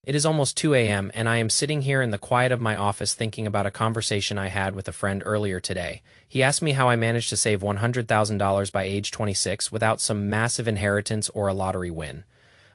It is almost 2 a.m., and I am sitting here in the quiet of my office thinking about a conversation I had with a friend earlier today. He asked me how I managed to save $100,000 by age 26 without some massive inheritance or a lottery win.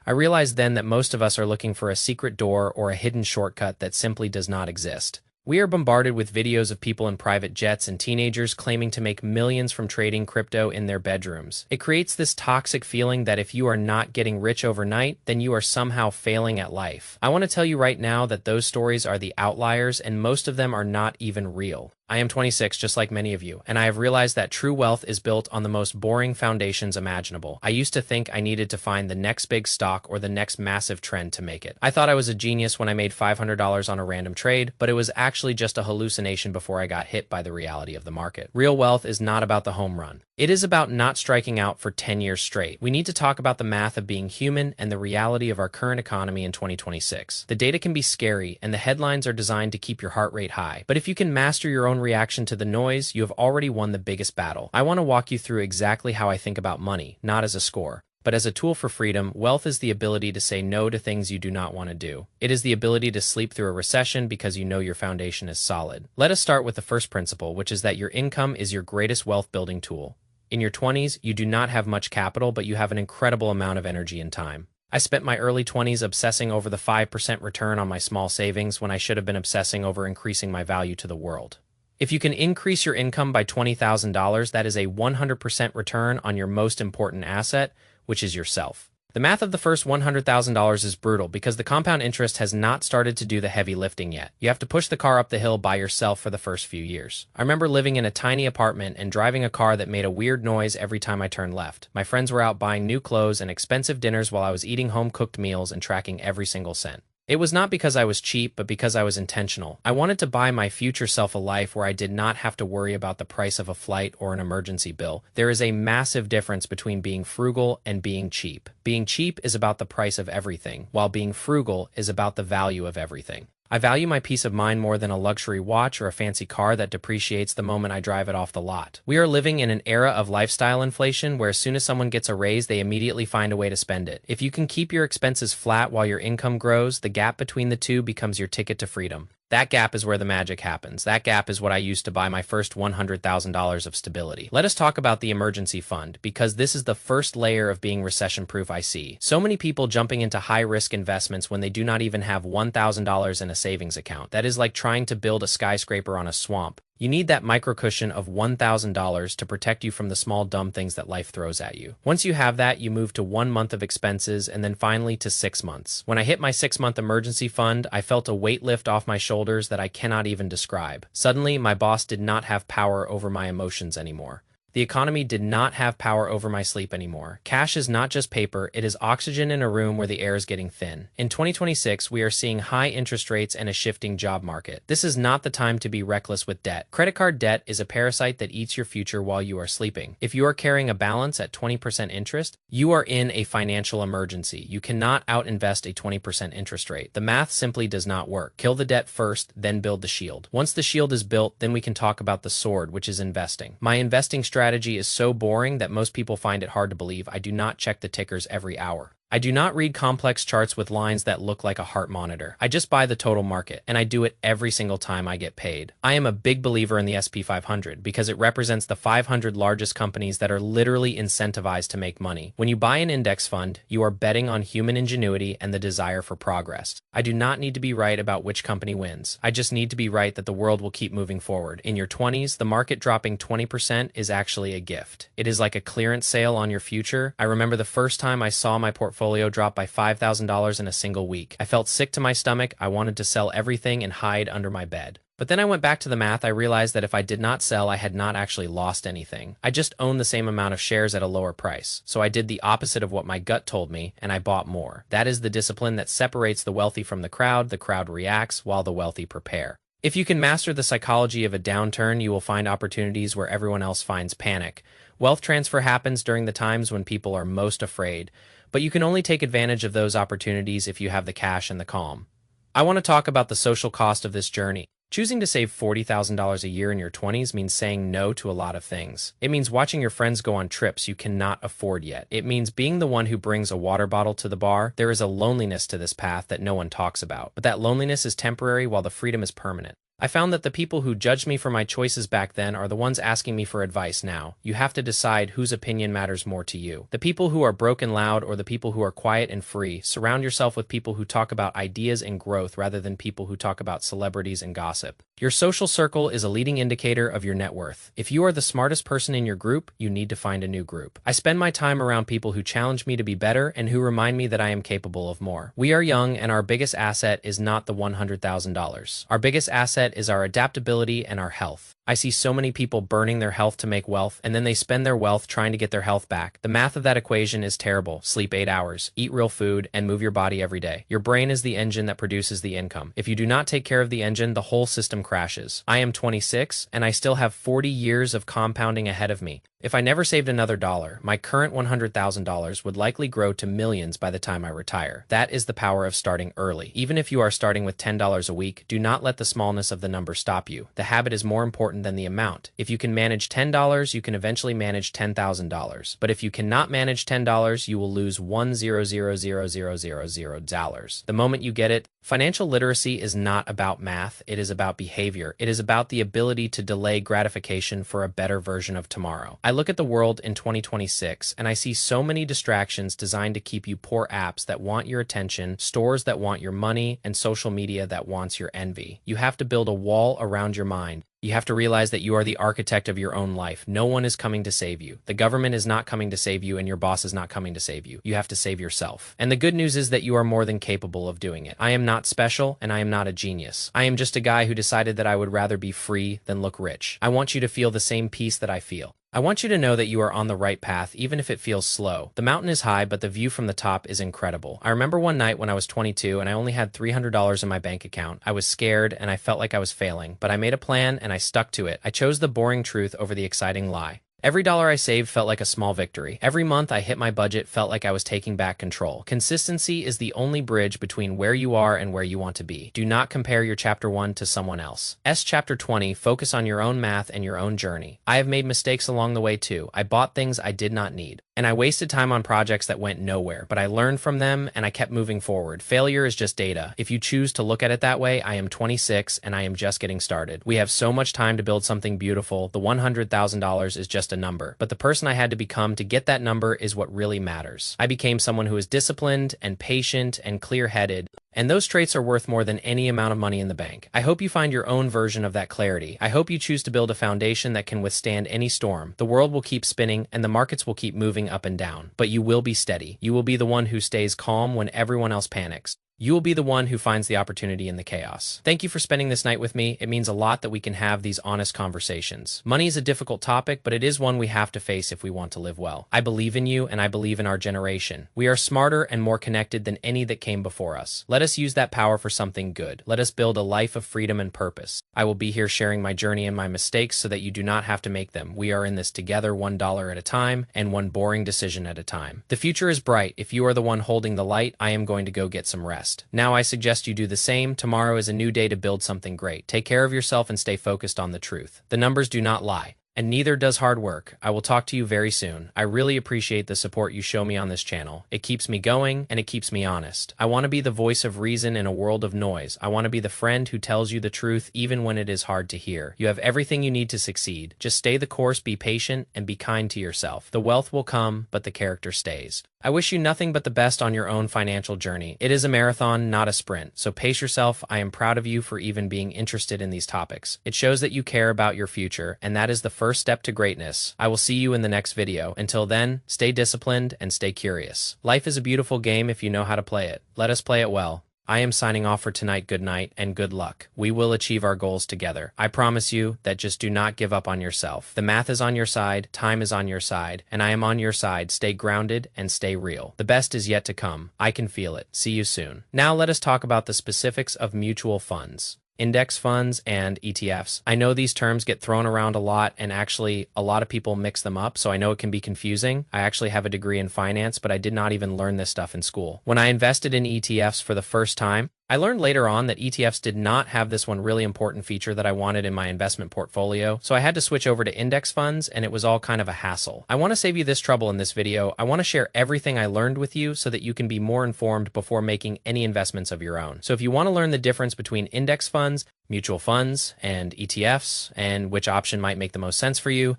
I realized then that most of us are looking for a secret door or a hidden shortcut that simply does not exist. We are bombarded with videos of people in private jets and teenagers claiming to make millions from trading crypto in their bedrooms. It creates this toxic feeling that if you are not getting rich overnight, then you are somehow failing at life. I want to tell you right now that those stories are the outliers, and most of them are not even real. I am 26, just like many of you, and I have realized that true wealth is built on the most boring foundations imaginable. I used to think I needed to find the next big stock or the next massive trend to make it. I thought I was a genius when I made $500 on a random trade, but it was actually just a hallucination before I got hit by the reality of the market. Real wealth is not about the home run. It is about not striking out for 10 years straight. We need to talk about the math of being human and the reality of our current economy in 2026. The data can be scary, and the headlines are designed to keep your heart rate high. But if you can master your own reaction to the noise, you have already won the biggest battle. I want to walk you through exactly how I think about money, not as a score, but as a tool for freedom. Wealth is the ability to say no to things you do not want to do. It is the ability to sleep through a recession because you know your foundation is solid. Let us start with the first principle, which is that your income is your greatest wealth building tool. In your 20s, you do not have much capital, but you have an incredible amount of energy and time. I spent my early 20s obsessing over the 5% return on my small savings when I should have been obsessing over increasing my value to the world. If you can increase your income by $20,000, that is a 100% return on your most important asset, which is yourself. The math of the first $100,000 is brutal because the compound interest has not started to do the heavy lifting yet. You have to push the car up the hill by yourself for the first few years. I remember living in a tiny apartment and driving a car that made a weird noise every time I turned left. My friends were out buying new clothes and expensive dinners while I was eating home-cooked meals and tracking every single cent. It was not because I was cheap, but because I was intentional. I wanted to buy my future self a life where I did not have to worry about the price of a flight or an emergency bill. There is a massive difference between being frugal and being cheap. Being cheap is about the price of everything, while being frugal is about the value of everything. I value my peace of mind more than a luxury watch or a fancy car that depreciates the moment I drive it off the lot. We are living in an era of lifestyle inflation where as soon as someone gets a raise, they immediately find a way to spend it. If you can keep your expenses flat while your income grows, the gap between the two becomes your ticket to freedom. That gap is where the magic happens. That gap is what I used to buy my first $100,000 of stability. Let us talk about the emergency fund, because this is the first layer of being recession-proof I see. So many people jumping into high-risk investments when they do not even have $1,000 in a savings account. That is like trying to build a skyscraper on a swamp. You need that micro cushion of $1,000 to protect you from the small dumb things that life throws at you. Once you have that, you move to 1 month of expenses and then finally to 6 months. When I hit my 6-month emergency fund, I felt a weight lift off my shoulders that I cannot even describe. Suddenly, my boss did not have power over my emotions anymore. The economy did not have power over my sleep anymore. Cash is not just paper, it is oxygen in a room where the air is getting thin. In 2026, we are seeing high interest rates and a shifting job market. This is not the time to be reckless with debt. Credit card debt is a parasite that eats your future while you are sleeping. If you are carrying a balance at 20% interest, you are in a financial emergency. You cannot outinvest a 20% interest rate. The math simply does not work. Kill the debt first, then build the shield. Once the shield is built, then we can talk about the sword, which is investing. My investing strategy is so boring that most people find it hard to believe. I do not check the tickers every hour. I do not read complex charts with lines that look like a heart monitor. I just buy the total market, and I do it every single time I get paid. I am a big believer in the S&P 500 because it represents the 500 largest companies that are literally incentivized to make money. When you buy an index fund, you are betting on human ingenuity and the desire for progress. I do not need to be right about which company wins. I just need to be right that the world will keep moving forward. In your 20s, the market dropping 20% is actually a gift. It is like a clearance sale on your future. I remember the first time I saw my portfolio dropped by $5,000 in a single week. I felt sick to my stomach. I wanted to sell everything and hide under my bed. But then I went back to the math. I realized that if I did not sell, I had not actually lost anything. I just owned the same amount of shares at a lower price. So I did the opposite of what my gut told me, and I bought more. That is the discipline that separates the wealthy from the crowd. The crowd reacts while the wealthy prepare. If you can master the psychology of a downturn, you will find opportunities where everyone else finds panic. Wealth transfer happens during the times when people are most afraid, but you can only take advantage of those opportunities if you have the cash and the calm. I want to talk about the social cost of this journey. Choosing to save $40,000 a year in your 20s means saying no to a lot of things. It means watching your friends go on trips you cannot afford yet. It means being the one who brings a water bottle to the bar. There is a loneliness to this path that no one talks about, but that loneliness is temporary while the freedom is permanent. I found that the people who judged me for my choices back then are the ones asking me for advice now. You have to decide whose opinion matters more to you. The people who are broken loud or the people who are quiet and free. Surround yourself with people who talk about ideas and growth rather than people who talk about celebrities and gossip. Your social circle is a leading indicator of your net worth. If you are the smartest person in your group, you need to find a new group. I spend my time around people who challenge me to be better and who remind me that I am capable of more. We are young, and our biggest asset is not the $100,000. Our biggest asset is our adaptability and our health. I see so many people burning their health to make wealth, and then they spend their wealth trying to get their health back. The math of that equation is terrible. Sleep 8 hours, eat real food, and move your body every day. Your brain is the engine that produces the income. If you do not take care of the engine, the whole system crashes. I am 26, and I still have 40 years of compounding ahead of me. If I never saved another dollar, my current $100,000 would likely grow to millions by the time I retire. That is the power of starting early. Even if you are starting with $10 a week, do not let the smallness of the number stop you. The habit is more important than the amount. If you can manage $10, you can eventually manage $10,000. But if you cannot manage $10, you will lose $1,000,000. The moment you get it, financial literacy is not about math, it is about behavior. It is about the ability to delay gratification for a better version of tomorrow. I look at the world in 2026 and I see so many distractions designed to keep you poor apps that want your attention, stores that want your money, and social media that wants your envy. You have to build a wall around your mind. You have to realize that you are the architect of your own life. No one is coming to save you. The government is not coming to save you, and your boss is not coming to save you. You have to save yourself. And the good news is that you are more than capable of doing it. I am not special, and I am not a genius. I am just a guy who decided that I would rather be free than look rich. I want you to feel the same peace that I feel. I want you to know that you are on the right path, even if it feels slow. The mountain is high, but the view from the top is incredible. I remember one night when I was 22 and I only had $300 in my bank account. I was scared and I felt like I was failing, but I made a plan and I stuck to it. I chose the boring truth over the exciting lie. Every dollar I saved felt like a small victory. Every month I hit my budget felt like I was taking back control. Consistency is the only bridge between where you are and where you want to be. Do not compare your chapter 1 to someone else. Chapter 20, focus on your own math and your own journey. I have made mistakes along the way too. I bought things I did not need. And I wasted time on projects that went nowhere, but I learned from them and I kept moving forward. Failure is just data. If you choose to look at it that way, I am 26 and I am just getting started. We have so much time to build something beautiful. The $100,000 is just a number, but the person I had to become to get that number is what really matters. I became someone who is disciplined and patient and clear-headed, and those traits are worth more than any amount of money in the bank. I hope you find your own version of that clarity. I hope you choose to build a foundation that can withstand any storm. The world will keep spinning and the markets will keep moving up and down, but you will be steady. You will be the one who stays calm when everyone else panics. You will be the one who finds the opportunity in the chaos. Thank you for spending this night with me. It means a lot that we can have these honest conversations. Money is a difficult topic, but it is one we have to face if we want to live well. I believe in you, and I believe in our generation. We are smarter and more connected than any that came before us. Let us use that power for something good. Let us build a life of freedom and purpose. I will be here sharing my journey and my mistakes so that you do not have to make them. We are in this together, $1 at a time, and one boring decision at a time. The future is bright. If you are the one holding the light, I am going to go get some rest. Now I suggest you do the same. Tomorrow is a new day to build something great. Take care of yourself and stay focused on the truth. The numbers do not lie, and neither does hard work. I will talk to you very soon. I really appreciate the support you show me on this channel. It keeps me going, and it keeps me honest. I want to be the voice of reason in a world of noise. I want to be the friend who tells you the truth even when it is hard to hear. You have everything you need to succeed. Just stay the course, be patient, and be kind to yourself. The wealth will come, but the character stays. I wish you nothing but the best on your own financial journey. It is a marathon, not a sprint, so pace yourself. I am proud of you for even being interested in these topics. It shows that you care about your future, and that is the first step to greatness. I will see you in the next video. Until then, stay disciplined and stay curious. Life is a beautiful game if you know how to play it. Let us play it well. I am signing off for tonight. Good night and good luck. We will achieve our goals together. I promise you that. Just do not give up on yourself. The math is on your side, time is on your side, and I am on your side. Stay grounded and stay real. The best is yet to come. I can feel it. See you soon. Now let us talk about the specifics of mutual funds. Index funds and ETFs. I know these terms get thrown around a lot, and actually a lot of people mix them up, so I know it can be confusing. I actually have a degree in finance, but I did not even learn this stuff in school. When I invested in ETFs for the first time, I learned later on that ETFs did not have this one really important feature that I wanted in my investment portfolio, so I had to switch over to index funds, and it was all kind of a hassle. I want to save you this trouble in this video. I want to share everything I learned with you so that you can be more informed before making any investments of your own. So if you want to learn the difference between index funds, mutual funds, and ETFs, and which option might make the most sense for you,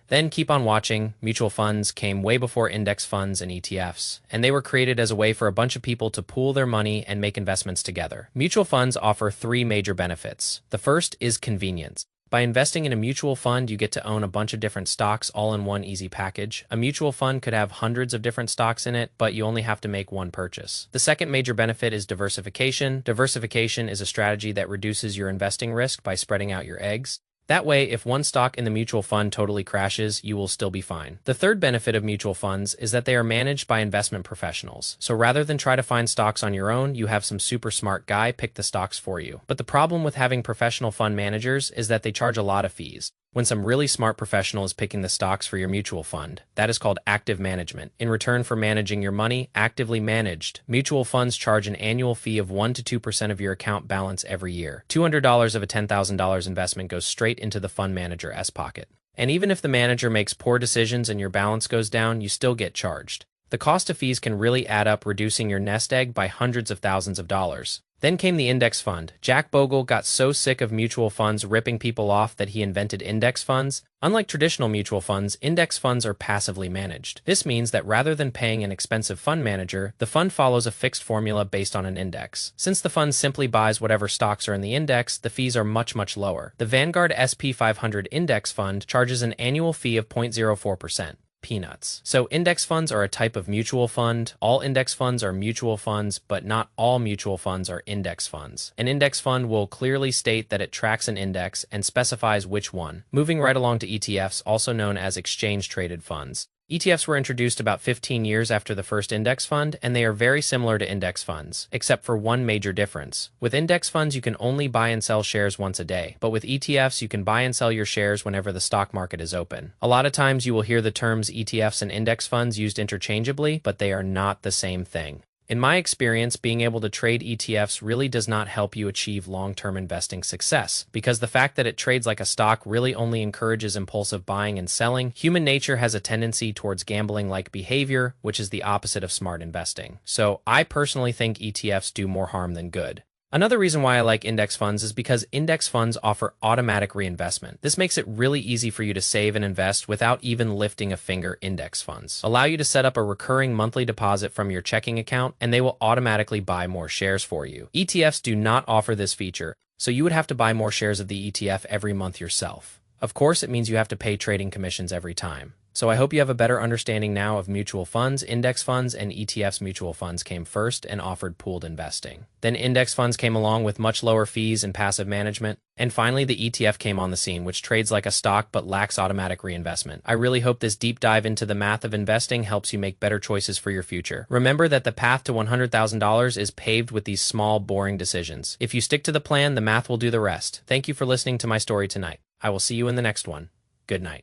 then keep on watching. Mutual funds came way before index funds and ETFs, and they were created as a way for a bunch of people to pool their money and make investments together. Mutual funds offer three major benefits. The first is convenience. By investing in a mutual fund, you get to own a bunch of different stocks all in one easy package. A mutual fund could have hundreds of different stocks in it, but you only have to make one purchase. The second major benefit is diversification. Diversification is a strategy that reduces your investing risk by spreading out your eggs. That way, if one stock in the mutual fund totally crashes, you will still be fine. The third benefit of mutual funds is that they are managed by investment professionals. So rather than try to find stocks on your own, you have some super smart guy pick the stocks for you. But the problem with having professional fund managers is that they charge a lot of fees. When some really smart professional is picking the stocks for your mutual fund, that is called active management. In return for managing your money, actively managed, mutual funds charge an annual fee of 1 to 2% of your account balance every year. $200 of a $10,000 investment goes straight into the fund manager's pocket. And even if the manager makes poor decisions and your balance goes down, you still get charged. The cost of fees can really add up, reducing your nest egg by hundreds of thousands of dollars. Then came the index fund. Jack Bogle got so sick of mutual funds ripping people off that he invented index funds. Unlike traditional mutual funds, index funds are passively managed. This means that rather than paying an expensive fund manager, the fund follows a fixed formula based on an index. Since the fund simply buys whatever stocks are in the index, the fees are much lower. The Vanguard SP 500 Index Fund charges an annual fee of 0.04%. Peanuts. So index funds are a type of mutual fund. All index funds are mutual funds, but not all mutual funds are index funds. An index fund will clearly state that it tracks an index and specifies which one. Moving right along to ETFs, also known as exchange-traded funds. ETFs were introduced about 15 years after the first index fund, and they are very similar to index funds, except for one major difference. With index funds, you can only buy and sell shares once a day, but with ETFs, you can buy and sell your shares whenever the stock market is open. A lot of times you will hear the terms ETFs and index funds used interchangeably, but they are not the same thing. In my experience, being able to trade ETFs really does not help you achieve long-term investing success, because the fact that it trades like a stock really only encourages impulsive buying and selling. Human nature has a tendency towards gambling-like behavior, which is the opposite of smart investing. So I personally think ETFs do more harm than good. Another reason why I like index funds is because index funds offer automatic reinvestment. This makes it really easy for you to save and invest without even lifting a finger. Index funds allow you to set up a recurring monthly deposit from your checking account, and they will automatically buy more shares for you. ETFs do not offer this feature, so you would have to buy more shares of the ETF every month yourself. Of course, it means you have to pay trading commissions every time. So I hope you have a better understanding now of mutual funds. Index funds and ETFs. Mutual funds came first and offered pooled investing. Then index funds came along with much lower fees and passive management. And finally, the ETF came on the scene, which trades like a stock but lacks automatic reinvestment. I really hope this deep dive into the math of investing helps you make better choices for your future. Remember that the path to $100,000 is paved with these small, boring decisions. If you stick to the plan, the math will do the rest. Thank you for listening to my story tonight. I will see you in the next one. Good night.